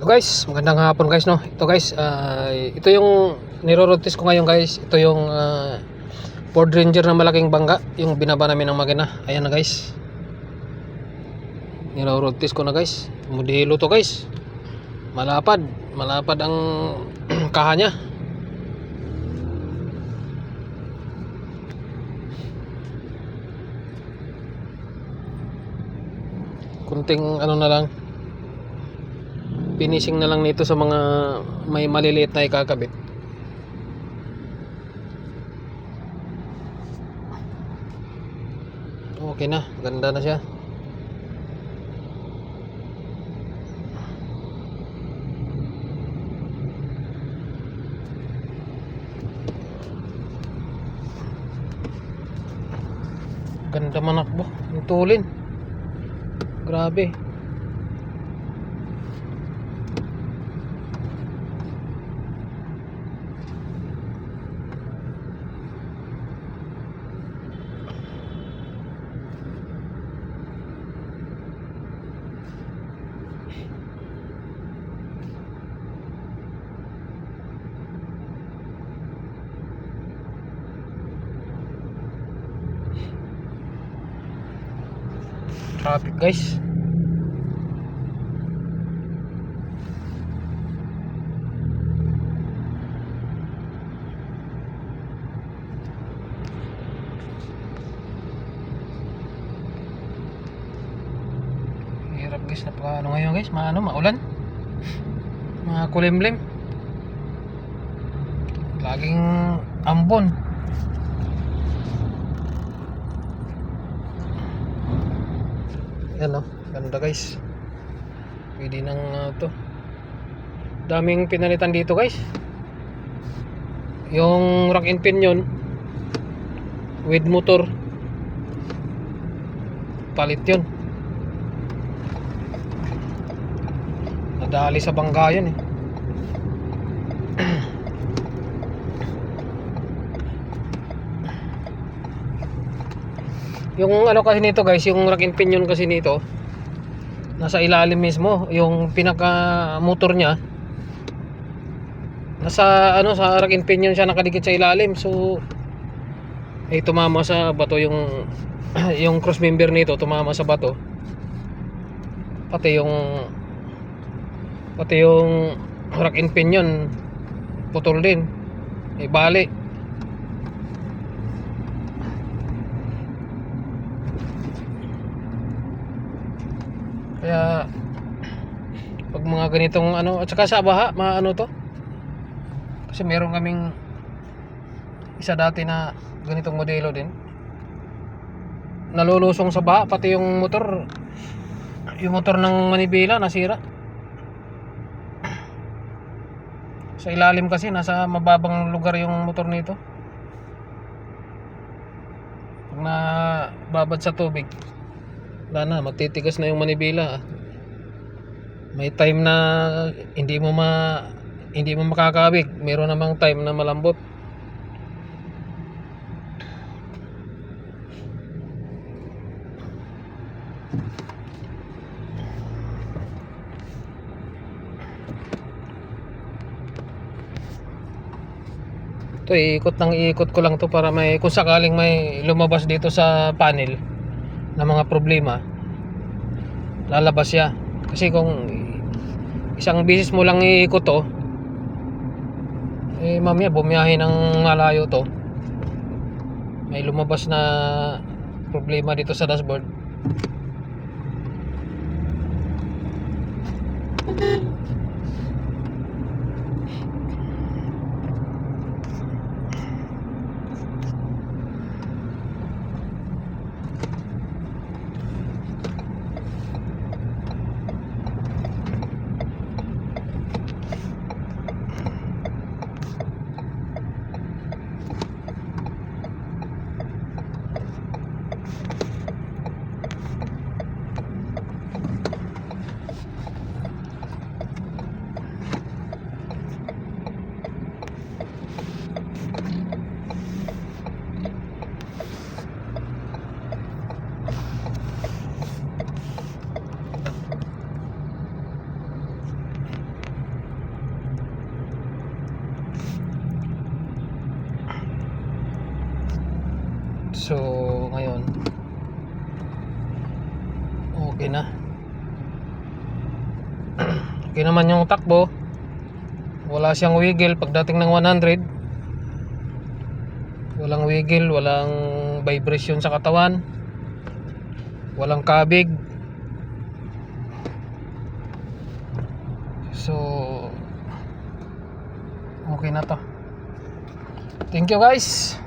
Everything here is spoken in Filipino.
So guys, magandang hapon guys no. Ito guys, ito yung niro-road test ko ngayon guys. Ito yung Ford Ranger na malaking bangga, yung binaba namin ng makina. Ayan na guys. Niro-road test ko na guys. Modelo to guys. Malapad ang kaha niya. Kunting ano na lang, finishing na lang nito sa mga may maliliit na ikakabit. Okay na, ganda na siya. Ganda manakbo, yung tulin. Grabe. Traffic guys. Hirap guys, napaka ano ngayon guys, maulan. Mga kulimlim. Laging ambon. Yan o, ganda guys. Pwede nang to. Daming pinalitan dito guys. Yung rack and pinion with motor, palit yun. Nadali sa bangga yun eh. Yung ano kasi nito guys, yung rack and pinion kasi nito nasa ilalim mismo, yung pinaka motor niya nasa ano, sa rack and pinion siya nakadikit sa ilalim. So ay tumama sa bato yung yung cross member nito, tumama sa bato. Pati yung rack and pinion putol din, ay bali. Kaya pag mga ganitong ano, at saka sa baha, maano to. Kasi meron kaming isa dati na ganitong modelo din. Nalulusong sa baha, pati yung motor ng manibela nasira. Sa ilalim kasi, nasa mababang lugar yung motor nito. Pag nababad sa tubig, wala na, magtitigas na yung manibela. May time na hindi mo makakawig, meron namang time na malambot. Ito, iikot ko lang to para may, kung sakaling may lumabas dito sa panel na mga problema, lalabas siya. Kasi kung isang bisis mo lang iikot to, eh mamaya bumiyahe ng malayo to, may lumabas na problema dito sa dashboard. So ngayon okay na. Okay naman yung takbo. Wala siyang wiggle pagdating ng 100. Walang wiggle, walang vibration sa katawan, walang kabig. So okay na to. Thank you guys.